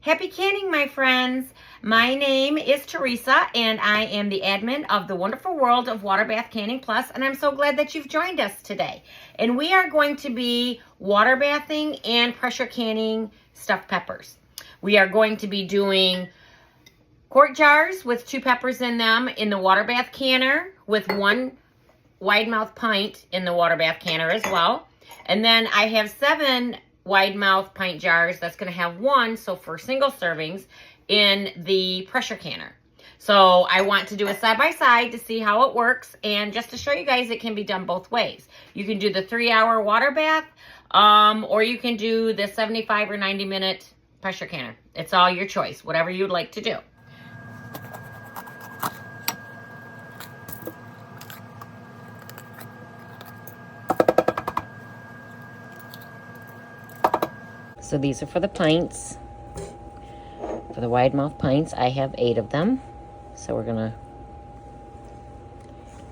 Happy canning, my friends. My name is Teresa, and I am the admin of the wonderful world of WaterBath Canning Plus, and I'm so glad that you've joined us today. And we are going to be water bathing and pressure canning stuffed peppers. We are going to be doing quart jars with 2 peppers in them in the water bath canner with 1 wide mouth pint in the water bath canner as well. And then I have 7 wide mouth pint jars that's going to have 1, so for single servings, in the pressure canner. So I want to do a side-by-side to see how it works, and just to show you guys it can be done both ways. You can do the 3-hour water bath, or you can do the 75 or 90-minute pressure canner. It's all your choice, whatever you'd like to do. So these are for the pints, for the wide mouth pints. I have 8 of them. So we're gonna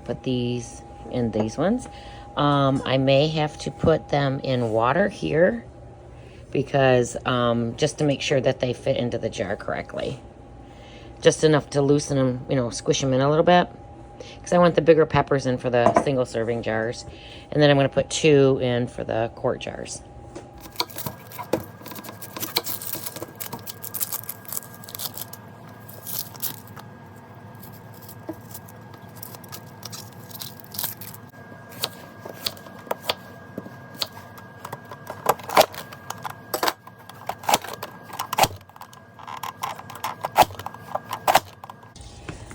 put these in these ones. I may have to put them in water here because just to make sure that they fit into the jar correctly. Just enough to loosen them, you know, squish them in a little bit. Because I want the bigger peppers in for the single serving jars. And then I'm gonna put 2 in for the quart jars.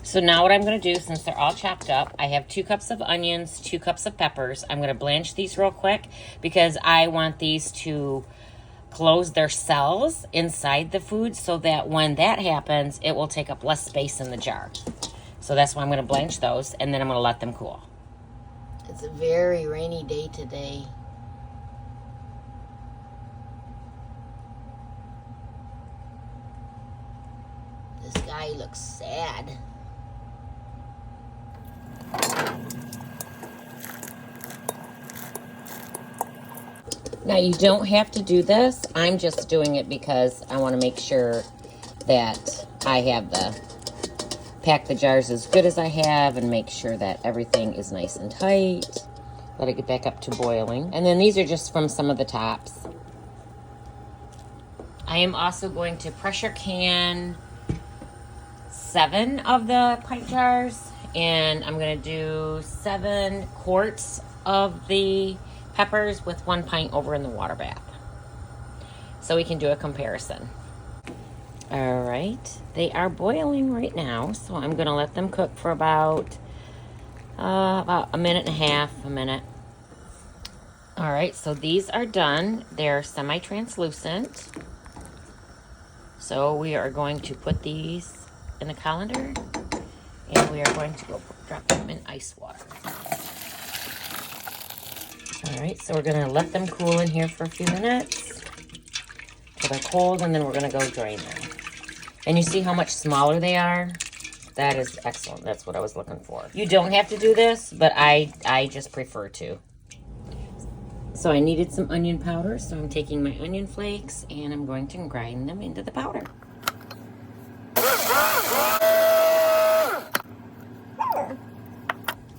So now what I'm going to do, since they're all chopped up, I have 2 cups of onions, 2 cups of peppers. I'm going to blanch these real quick because I want these to close their cells inside the food so that when that happens, it will take up less space in the jar. So that's why I'm going to blanch those, and then I'm going to let them cool. It's a very rainy day today. The sky looks sad. Now, you don't have to do this. I'm just doing it because I want to make sure that I have pack the jars as good as I have and make sure that everything is nice and tight. Let it get back up to boiling. And then these are just from some of the tops. I am also going to pressure can 7 of the pint jars, and I'm going to do 7 quarts of the peppers with 1 pint over in the water bath, so we can do a comparison. All right, they are boiling right now, so I'm going to let them cook for about a minute and a half, a minute. All right, so these are done. They're semi-translucent. So we are going to put these in the colander, and we are going to go drop them in ice water. All right, so we're gonna let them cool in here for a few minutes till they're cold, and then we're gonna go drain them. And you see how much smaller they are? That is excellent. That's what I was looking for. You don't have to do this, but I just prefer to. So I needed some onion powder, so I'm taking my onion flakes and I'm going to grind them into the powder.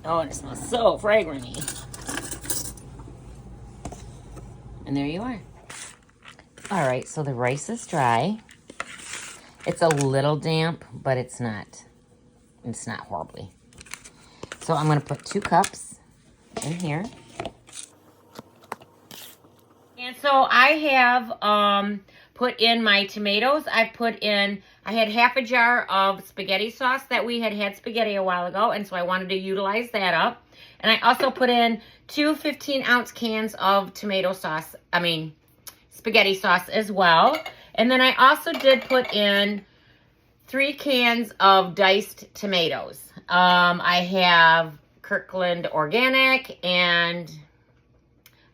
Oh, and it smells so fragrant-y. And there you are. All right, so the rice is dry. It's a little damp, but it's not horribly. So I'm gonna put 2 cups in here. And so I have put in my tomatoes. I had half a jar of spaghetti sauce that we had spaghetti a while ago, and so I wanted to utilize that up. And I also put in 2 15-ounce cans of spaghetti sauce as well. And then I also did put in 3 cans of diced tomatoes. I have Kirkland Organic, and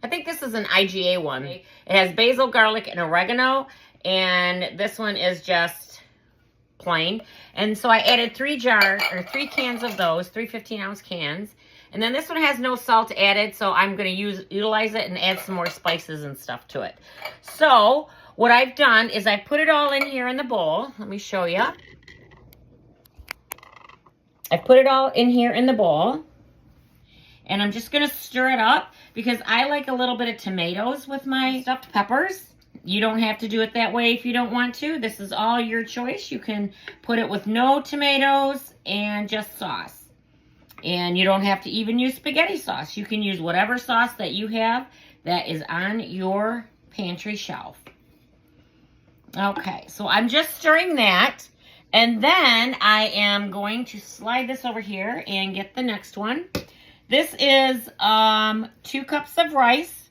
I think this is an IGA one. It has basil, garlic, and oregano, and this one is just plain. And so I added 3 cans of those, 3 15-ounce cans. And then this one has no salt added, so I'm going to utilize it and add some more spices and stuff to it. So what I've done is I put it all in here in the bowl. Let me show you. I put it all in here in the bowl. And I'm just going to stir it up because I like a little bit of tomatoes with my stuffed peppers. You don't have to do it that way if you don't want to. This is all your choice. You can put it with no tomatoes and just sauce. And you don't have to even use spaghetti sauce. You can use whatever sauce that you have that is on your pantry shelf. Okay, so I'm just stirring that. And then I am going to slide this over here and get the next one. This is 2 cups of rice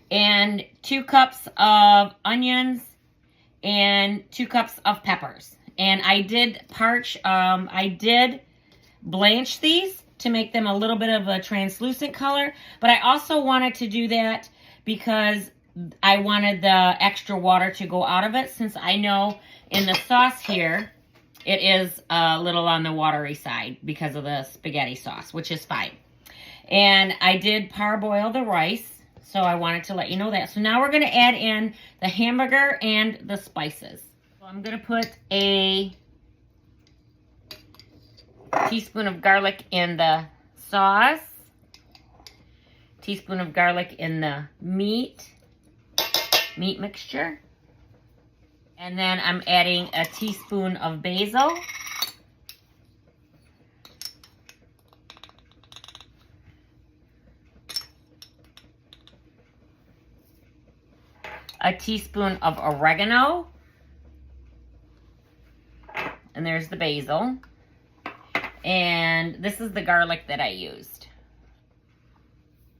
and 2 cups of onions and 2 cups of peppers. And I did blanch these to make them a little bit of a translucent color. But I also wanted to do that because I wanted the extra water to go out of it, since I know in the sauce here, it is a little on the watery side because of the spaghetti sauce, which is fine. And I did parboil the rice, so I wanted to let you know that. So now we're going to add in the hamburger and the spices. So I'm going to put a teaspoon of garlic in the sauce, teaspoon of garlic in the meat mixture. And then I'm adding a teaspoon of basil. A teaspoon of oregano. And there's the basil. And this is the garlic that I used.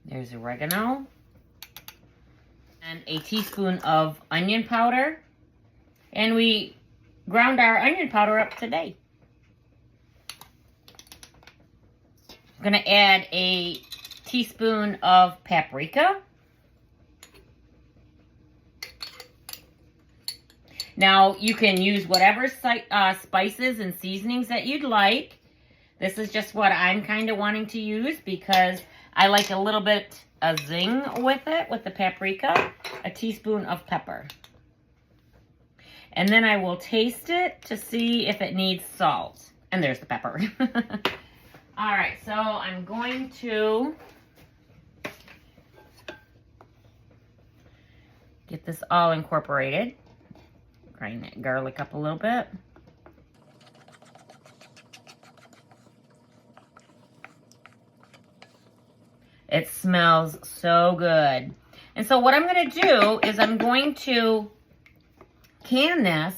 There's oregano. And a teaspoon of onion powder. And we ground our onion powder up today. I'm going to add a teaspoon of paprika. Now, you can use whatever spices and seasonings that you'd like. This is just what I'm kind of wanting to use because I like a little bit of zing with it, with the paprika. A teaspoon of pepper. And then I will taste it to see if it needs salt. And there's the pepper. All right, so I'm going to get this all incorporated. Grind that garlic up a little bit. It smells so good. And so what I'm going to do is I'm going to can this,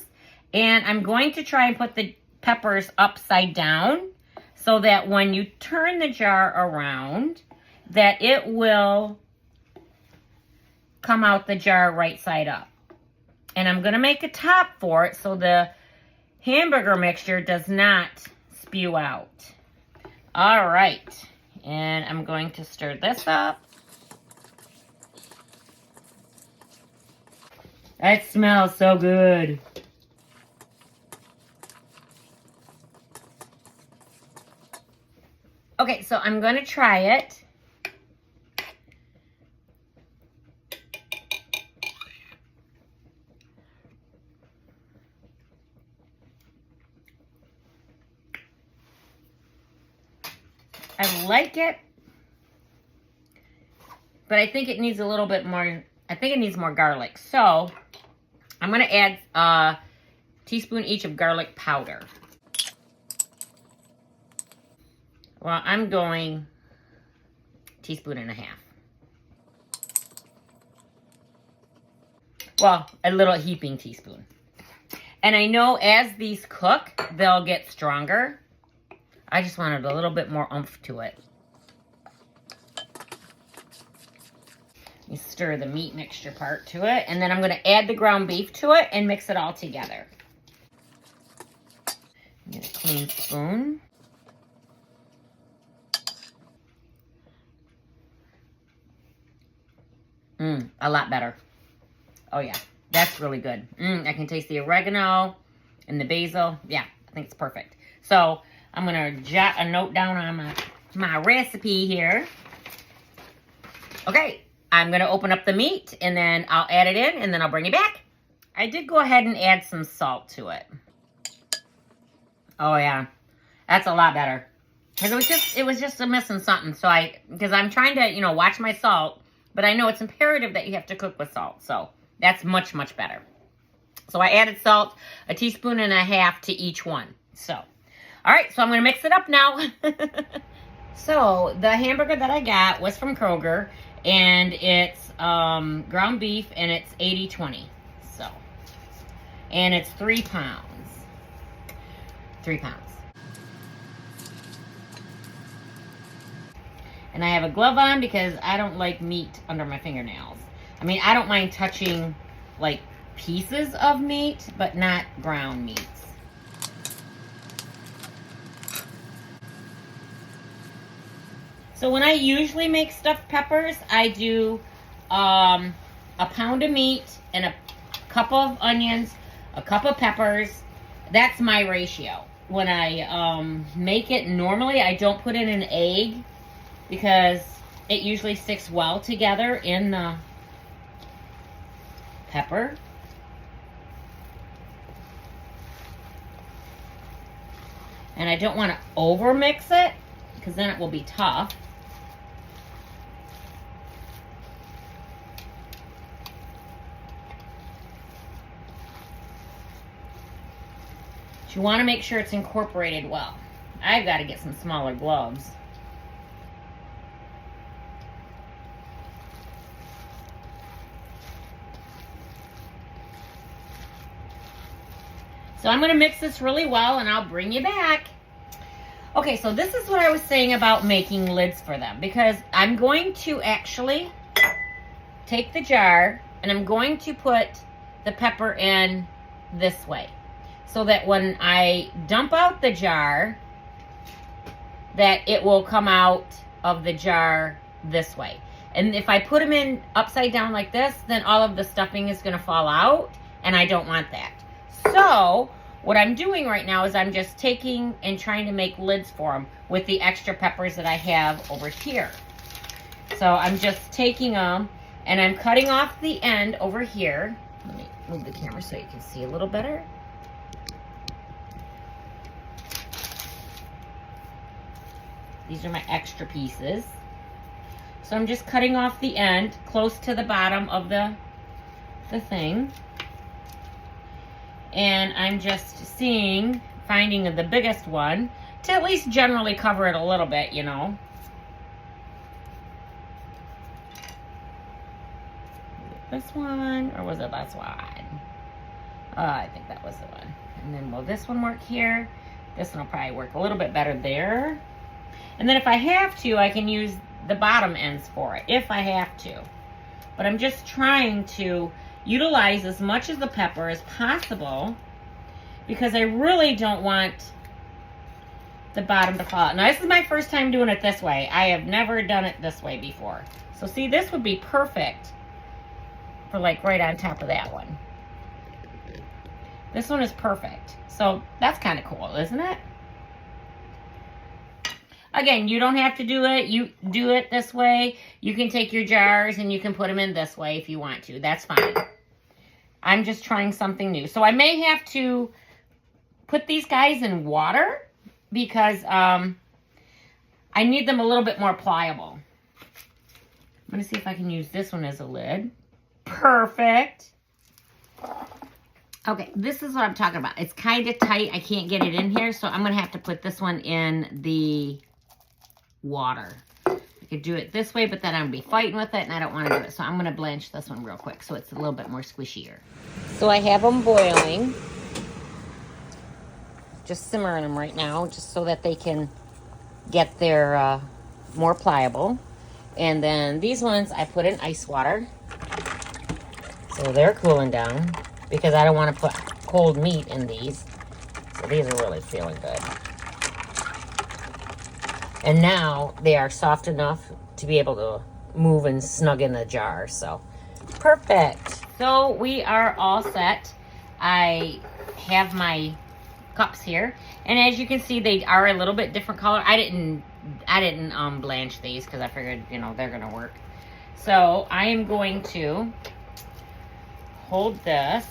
and I'm going to try and put the peppers upside down so that when you turn the jar around, that it will come out the jar right side up. And I'm going to make a top for it so the hamburger mixture does not spew out. All right, and I'm going to stir this up. That smells so good. Okay, so I'm going to try it. I like it, but I think it needs a little bit more. I think it needs more garlic. So I'm going to add a teaspoon each of garlic powder. Well, I'm going 1.5 teaspoons. Well, a little heaping teaspoon. And I know as these cook, they'll get stronger. I just wanted a little bit more oomph to it. You stir the meat mixture part to it, and then I'm going to add the ground beef to it and mix it all together. Get a clean spoon. A lot better. Oh yeah, that's really good. I can taste the oregano and the basil. Yeah, I think it's perfect. So I'm going to jot a note down on my recipe here. Okay. I'm going to open up the meat and then I'll add it in and then I'll bring it back. I did go ahead and add some salt to it. Oh yeah, that's a lot better. Because it was just missing something. So because I'm trying to, you know, watch my salt, but I know it's imperative that you have to cook with salt. So that's much, much better. So I added salt, 1.5 teaspoons to each one. So, all right, so I'm going to mix it up now. So the hamburger that I got was from Kroger, and it's ground beef, and it's 80/20. So, and it's 3 pounds. 3 pounds. And I have a glove on because I don't like meat under my fingernails. I mean, I don't mind touching, like, pieces of meat, but not ground meats. So when I usually make stuffed peppers, I do a pound of meat and a cup of onions, a cup of peppers. That's my ratio. When I make it, normally I don't put in an egg because it usually sticks well together in the pepper. And I don't want to over mix it because then it will be tough. But you want to make sure it's incorporated well. I've got to get some smaller gloves. So I'm going to mix this really well and I'll bring you back. Okay, so this is what I was saying about making lids for them, because I'm going to actually take the jar and I'm going to put the pepper in this way so that when I dump out the jar, that it will come out of the jar this way. And if I put them in upside down like this, then all of the stuffing is going to fall out, and I don't want that. So what I'm doing right now is I'm just taking and trying to make lids for them with the extra peppers that I have over here. So I'm just taking them and I'm cutting off the end over here. Let me move the camera so you can see a little better. These are my extra pieces. So I'm just cutting off the end close to the bottom of the thing. And I'm just finding the biggest one to at least generally cover it a little bit, you know. This one, or was it this one? I think that was the one. And then will this one work here? This one will probably work a little bit better there. And then if I have to, I can use the bottom ends for it, if I have to. But I'm just trying to utilize as much of the pepper as possible because I really don't want the bottom to fall out. Now, this is my first time doing it this way. I have never done it this way before. So see, this would be perfect for like right on top of that one. This one is perfect. So that's kind of cool, isn't it? Again, you don't have to do it. You do it this way. You can take your jars and you can put them in this way if you want to. That's fine. I'm just trying something new. So I may have to put these guys in water because I need them a little bit more pliable. I'm going to see if I can use this one as a lid. Perfect. Okay, this is what I'm talking about. It's kind of tight. I can't get it in here, so I'm going to have to put this one in the water. I could do it this way, but then I'm going to be fighting with it, and I don't want to do it. So I'm going to blanch this one real quick so it's a little bit more squishier. So I have them boiling. Just simmering them right now, just so that they can get their more pliable. And then these ones I put in ice water. So they're cooling down because I don't want to put cold meat in these. So these are really feeling good. And now they are soft enough to be able to move and snug in the jar. So perfect. So we are all set. I have my cups here. And as you can see, they are a little bit different color. I didn't blanch these because I figured, you know, they're going to work. So I am going to hold this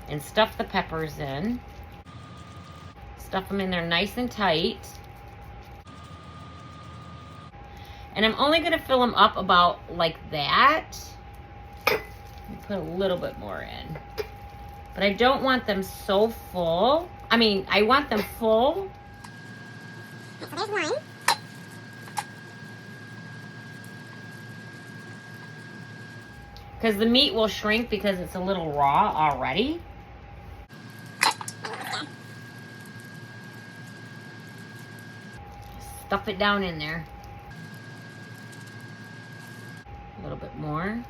and stuff the peppers in. Stuff them in there nice and tight. And I'm only going to fill them up about like that. Let me put a little bit more in. But I don't want them so full. I mean, I want them full. So there's one. Because the meat will shrink because it's a little raw already. Stuff it down in there. A little bit more.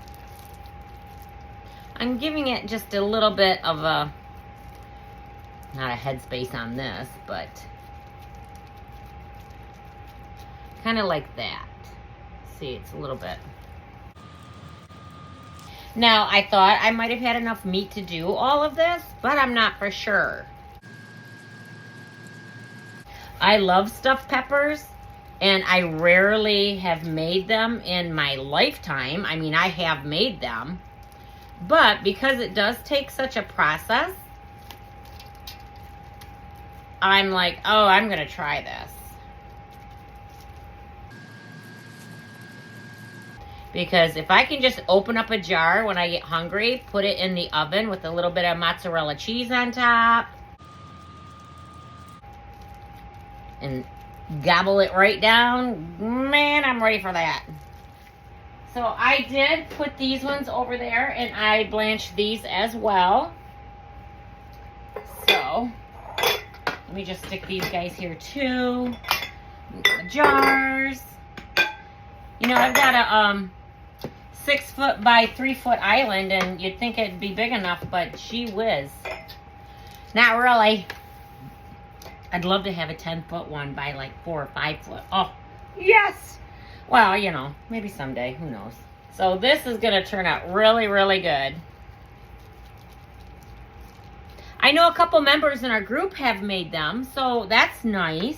I'm giving it just a little bit of a, not a headspace on this, but kind of like that. See, it's a little bit. Now, I thought I might have had enough meat to do all of this, but I'm not for sure. I love stuffed peppers, and I rarely have made them in my lifetime. I mean, I have made them, but because it does take such a process, I'm like, oh, I'm going to try this. Because if I can just open up a jar when I get hungry, put it in the oven with a little bit of mozzarella cheese on top, and gobble it right down, man, I'm ready for that. So I did put these ones over there, and I blanched these as well. So let me just stick these guys here too. The jars. You know, I've got a 6 foot by 3 foot island, and you'd think it'd be big enough, but gee whiz. Not really. I'd love to have a 10-foot one by like 4 or 5 foot. Oh, yes! Well, you know, maybe someday. Who knows? So this is going to turn out really, really good. I know a couple members in our group have made them, so that's nice.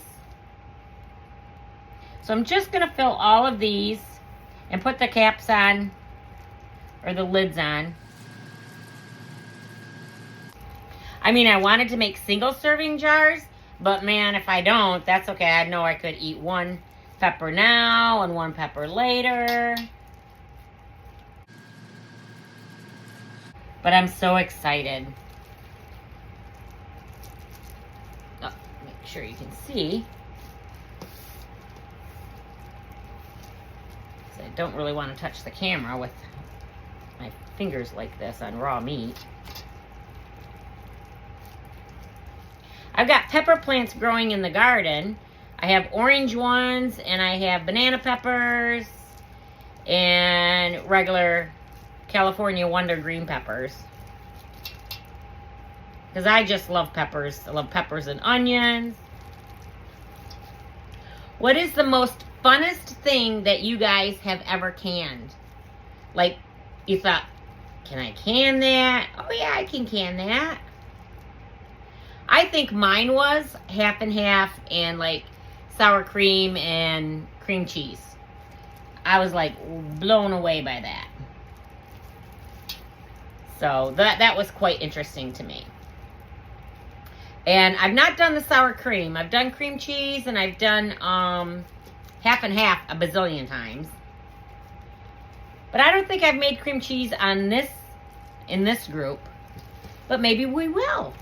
So I'm just going to fill all of these and put the caps on, or the lids on. I mean, I wanted to make single serving jars, but man, if I don't, that's okay. I know I could eat one pepper now and one pepper later. But I'm so excited. Oh, make sure you can see. I don't really want to touch the camera with my fingers like this on raw meat. I've got pepper plants growing in the garden. I have orange ones, and I have banana peppers, and regular California Wonder green peppers. Because I just love peppers. I love peppers and onions. What is the most funnest thing that you guys have ever canned? Like, you thought, can I can that? Oh yeah, I can that. I think mine was half and half, and like sour cream and cream cheese. I was like blown away by that. So that was quite interesting to me. And I've not done the sour cream. I've done cream cheese, and I've done half and half a bazillion times. But I don't think I've made cream cheese on this, in this group. But maybe we will.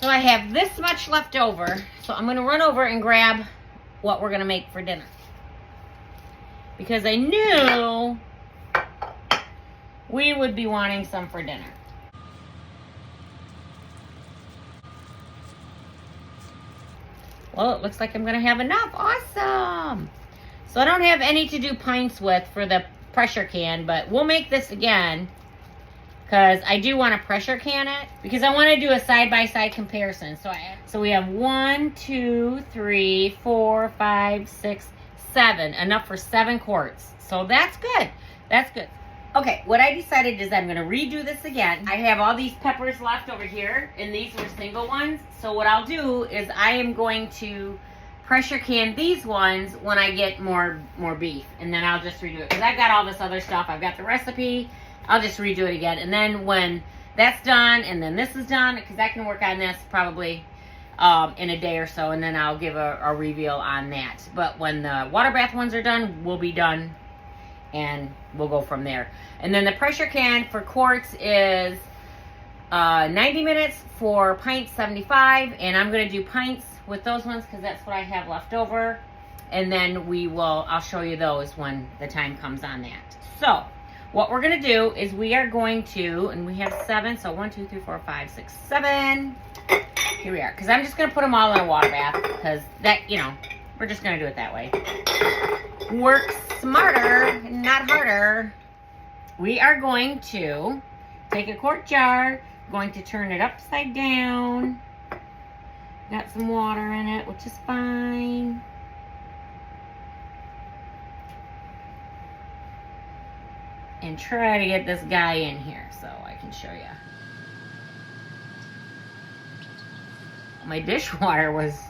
So I have this much left over. So I'm going to run over and grab what we're going to make for dinner. Because I knew we would be wanting some for dinner. Well, it looks like I'm going to have enough. Awesome. So I don't have any to do pints with for the pressure can, but we'll make this again because I do want to pressure can it because I want to do a side-by-side comparison. So we have 1, 2, 3, 4, 5, 6, 7. Enough for 7 quarts. So that's good. That's good. Okay, what I decided is I'm going to redo this again. I have all these peppers left over here, and these were single ones. So what I'll do is I am going to pressure can these ones when I get more beef, and then I'll just redo it because I've got all this other stuff. I've got the recipe. I'll just redo it again, and then when that's done and then this is done, because I can work on this probably in a day or so, and then I'll give a reveal on that. But when the water bath ones are done, we'll be done, and we'll go from there. And then the pressure can for quarts is 90 minutes, for pints 75, and I'm going to do pints with those ones because that's what I have left over. And then I'll show you those when the time comes on that. So what we're going to do is we are going to, and we have 7, so 1, 2, 3, 4, 5, 6, 7. Here we are, because I'm just going to put them all in a water bath because that, we're just going to do it that way. Work smarter, not harder. We are going to take a quart jar, going to turn it upside down. Got some water in it, which is fine. And try to get this guy in here so I can show you. My dishwater was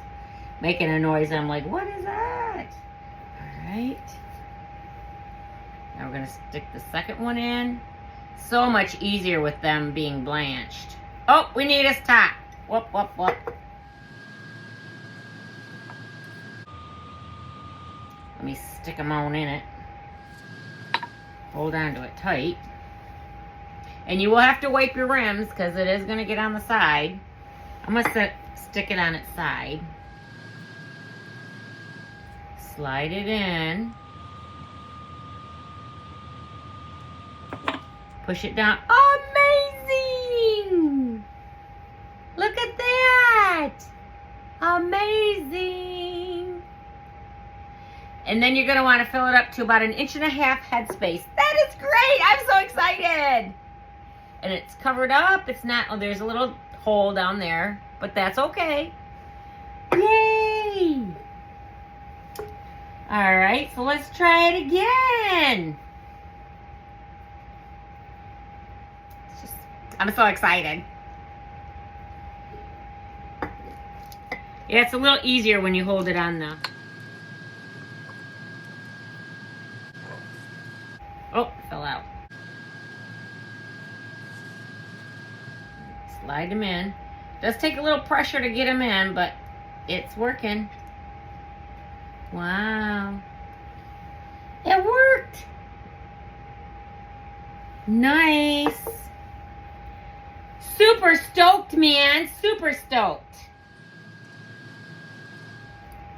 making a noise. I'm like, what is that? All right. Now we're going to stick the second one in. So much easier with them being blanched. Oh, we need his top. Whoop, whoop, whoop. Let me stick them on in it. Hold on to it tight. And you will have to wipe your rims because it is going to get on the side. I'm going to stick it on its side. Slide it in. Push it down. Amazing! Look at that! Amazing! And then you're going to want to fill it up to about 1.5 inches headspace. That is great! I'm so excited! And it's covered up. It's not, oh, there's a little hole down there, but that's okay. Yay! All right, so let's try it again. I'm so excited. Yeah, it's a little easier when you hold it on the... Oh, it fell out. Slide them in. Does take a little pressure to get them in, but it's working. Wow. It worked. Nice. Super stoked, man. Super stoked.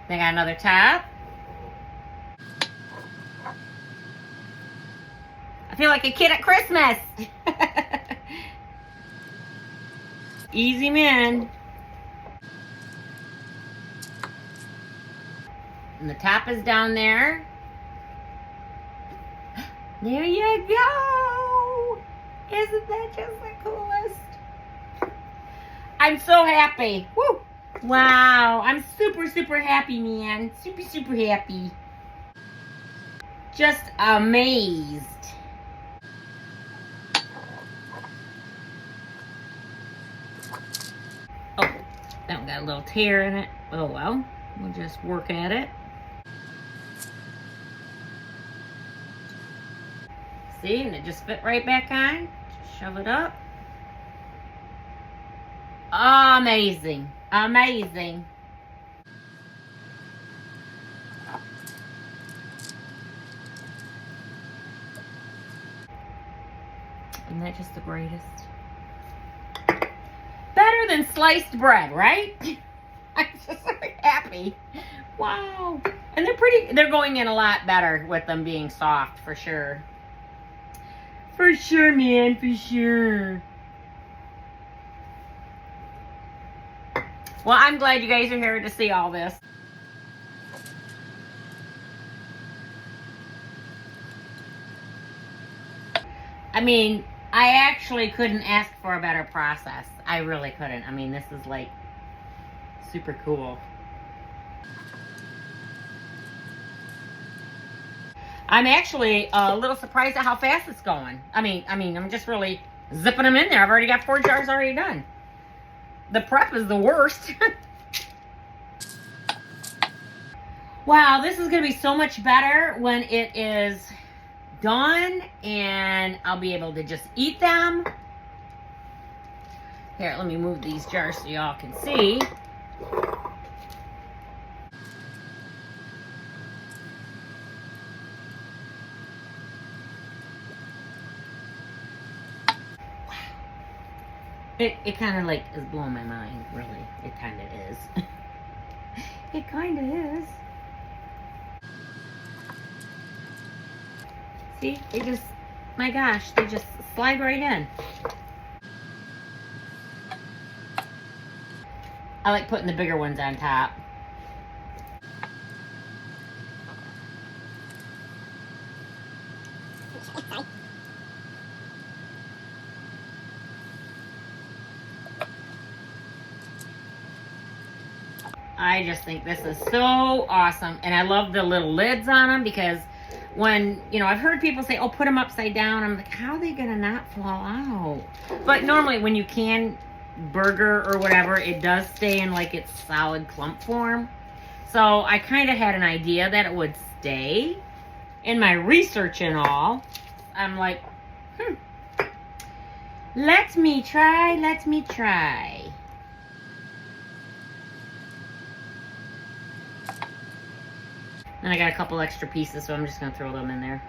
They got another top. I feel like a kid at Christmas. Easy, man. And the top is down there. There you go. Isn't that just the coolest? I'm so happy. Woo. Wow. I'm super, super happy, man. Super, super happy. Just amazed. Oh, that one got a little tear in it. Oh, well. We'll just work at it. See, and it just fit right back on. Just shove it up. Amazing. Amazing. Isn't that just the greatest? Better than sliced bread, right? I'm just so happy. Wow. And they're going in a lot better with them being soft, for sure. For sure, man, for sure. Well, I'm glad you guys are here to see all this. I mean, I actually couldn't ask for a better process. I really couldn't. I mean, this is like super cool. I'm actually a little surprised at how fast it's going. I mean, I'm just really zipping them in there. I've already got 4 jars already done. The prep is the worst. Wow, this is going to be so much better when it is done and I'll be able to just eat them. Here, let me move these jars so y'all can see. It kind of like is blowing my mind, really. It kind of is. It kind of is. See, they just, my gosh, they just slide right in. I like putting the bigger ones on top. I just think this is so awesome. And I love the little lids on them because when, you know, I've heard people say, oh, put them upside down. I'm like, how are they going to not fall out? But normally when you can burger or whatever, it does stay in like its solid clump form. So I kind of had an idea that it would stay. In my research and all, I'm like, let me try. And I got a couple extra pieces, so I'm just going to throw them in there.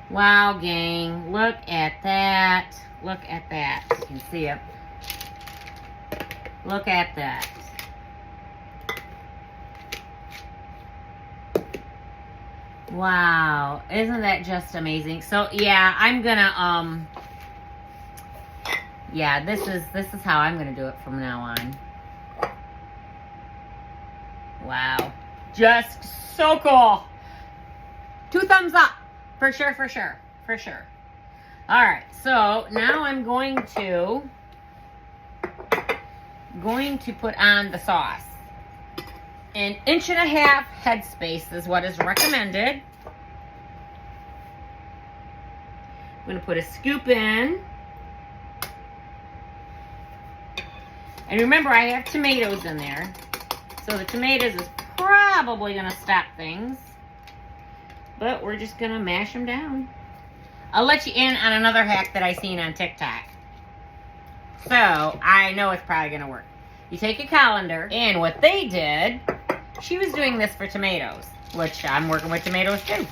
Wow, gang. Look at that. Look at that. You can see it. Look at that. Wow. Isn't that just amazing? So, yeah, I'm going to, yeah, this is how I'm going to do it from now on. Wow. Just so cool. 2 thumbs up. For sure. All right. So now I'm going to put on the sauce. 1.5 inch headspace is what is recommended. I'm going to put a scoop in. And remember, I have tomatoes in there. So the tomatoes is probably going to stop things. But we're just going to mash them down. I'll let you in on another hack that I seen on TikTok. So, I know it's probably going to work. You take a colander, and what they did, she was doing this for tomatoes, which I'm working with tomatoes too.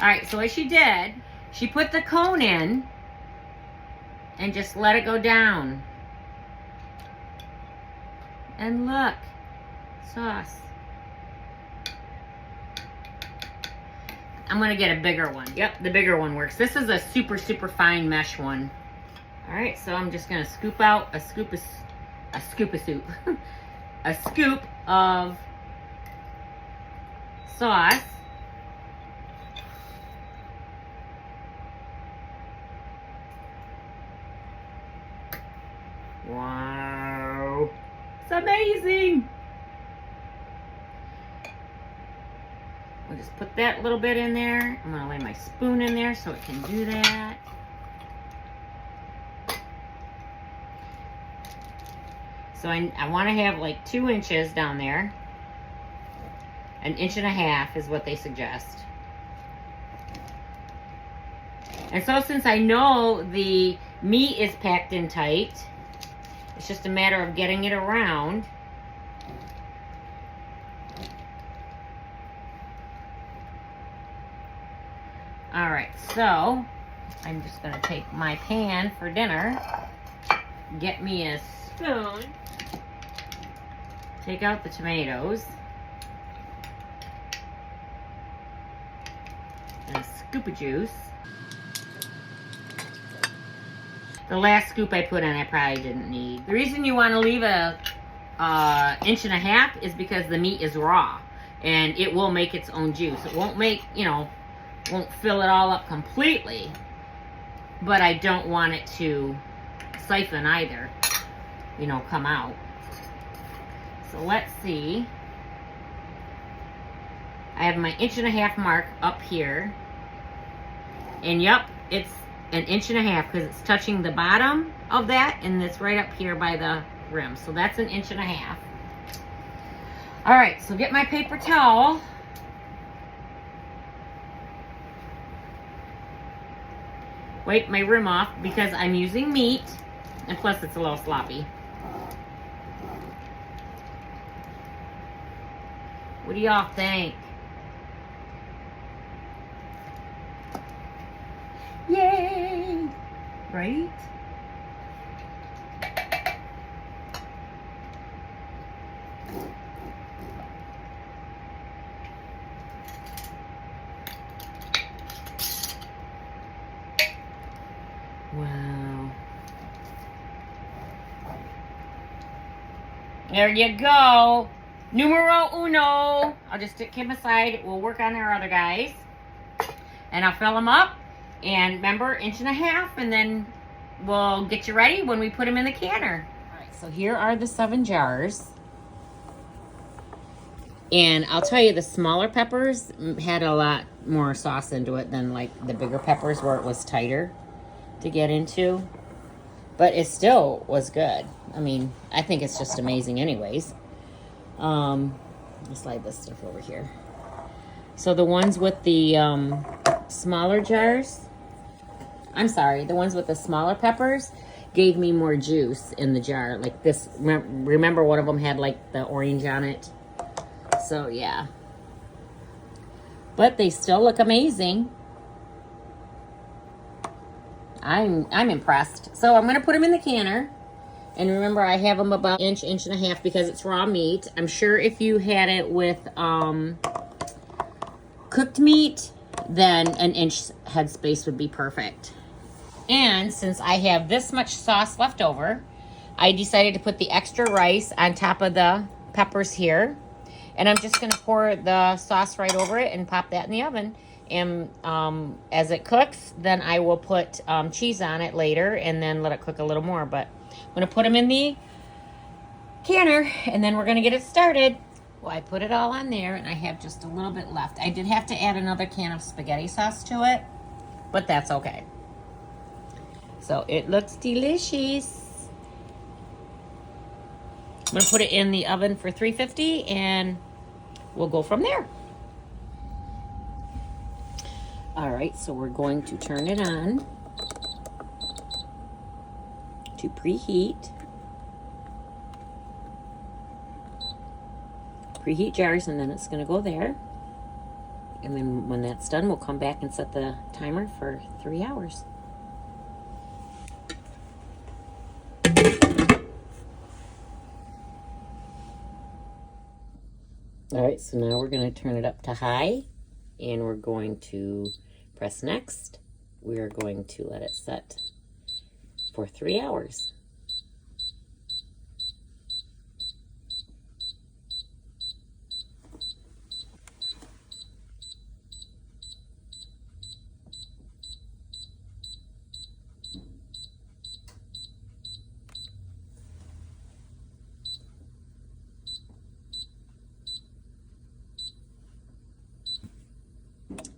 Alright, so what she did, she put the cone in, and just let it go down. And look, sauce. I'm going to get a bigger one. Yep, the bigger one works. This is a super fine mesh one. All right, so I'm just going to scoop out a scoop of soup. A scoop of sauce. Wow. It's amazing. I'll just put that little bit in there. I'm going to lay my spoon in there so it can do that. So I want to have like 2 inches down there. 1.5 inches is what they suggest. And so since I know the meat is packed in tight, it's just a matter of getting it around. Alright, so I'm just going to take my pan for dinner, get me a spoon, take out the tomatoes, and a scoop of juice. The last scoop I put in I probably didn't need. The reason you want to leave a 1.5 inches is because the meat is raw and it will make its own juice. It won't make, you know, won't fill it all up completely, but I don't want it to siphon either, you know, come out. So let's see. I have my 1.5 inch mark up here, and yep, it's 1.5 inches because it's touching the bottom of that, and it's right up here by the rim. So that's 1.5 inches. All right, so get my paper towel. Wipe my rim off because I'm using meat, and plus it's a little sloppy. What do y'all think? Yay! Right? Wow. There you go. Numero uno. I'll just stick him aside. We'll work on our other guys. And I'll fill them up. And remember, 1.5 inches, and then we'll get you ready when we put them in the canner. All right, so here are the 7 jars. And I'll tell you, the smaller peppers had a lot more sauce into it than like the bigger peppers where it was tighter to get into. But it still was good. I mean, I think it's just amazing anyways. I'll slide this stuff over here. So the ones with the smaller jars, I'm sorry, the ones with the smaller peppers gave me more juice in the jar. Like this, remember one of them had like the orange on it? So yeah. But they still look amazing. I'm impressed. So I'm going to put them in the canner. And remember, I have them about 1.5 inches because it's raw meat. I'm sure if you had it with cooked meat, then 1 inch headspace would be perfect. And since I have this much sauce left over, I decided to put the extra rice on top of the peppers here. And I'm just going to pour the sauce right over it and pop that in the oven. And as it cooks, then I will put cheese on it later and then let it cook a little more. But I'm going to put them in the canner and then we're going to get it started. Well, I put it all on there and I have just a little bit left. I did have to add another can of spaghetti sauce to it, but that's okay. So it looks delicious. I'm going to put it in the oven for 350 and we'll go from there. All right, so we're going to turn it on to preheat. Preheat jars, and then it's going to go there. And then when that's done, we'll come back and set the timer for 3 hours. All right, so now we're going to turn it up to high. And we're going to press next. We're going to let it set for 3 hours.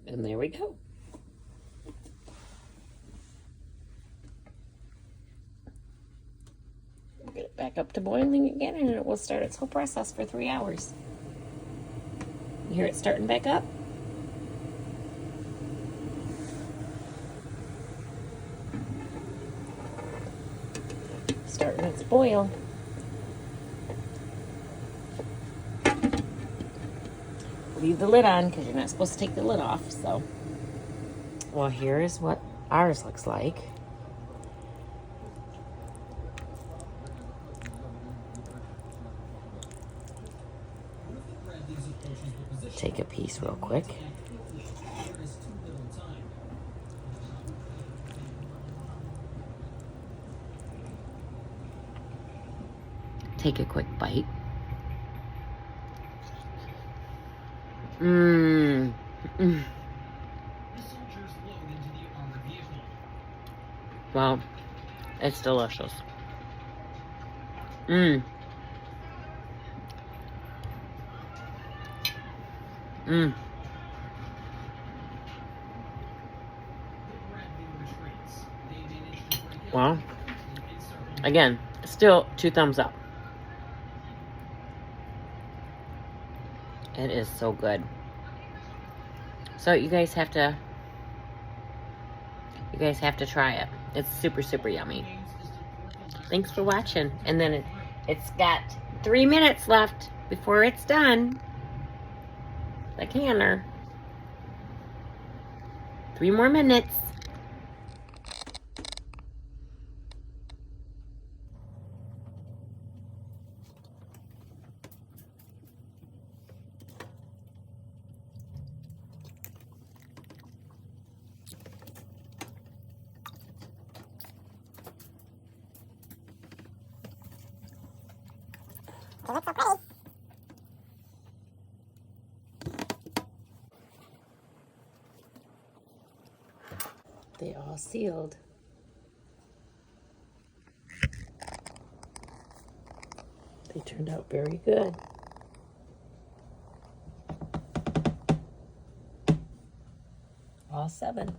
And there we go. Get it back up to boiling again and it will start its whole process for 3 hours. You hear it starting back up? Starting its boil. Leave the lid on because you're not supposed to take the lid off. So, well, here is what ours looks like. Take a piece real quick. Take a quick bite. Wow, it's delicious. Well, again, still 2 thumbs up. It is so good. So you guys have to try it. It's super, super yummy. Thanks for watching. And then it's got 3 minutes left before it's done. The canner. 3 more minutes. They look so pretty. They all sealed. They turned out very good. All 7.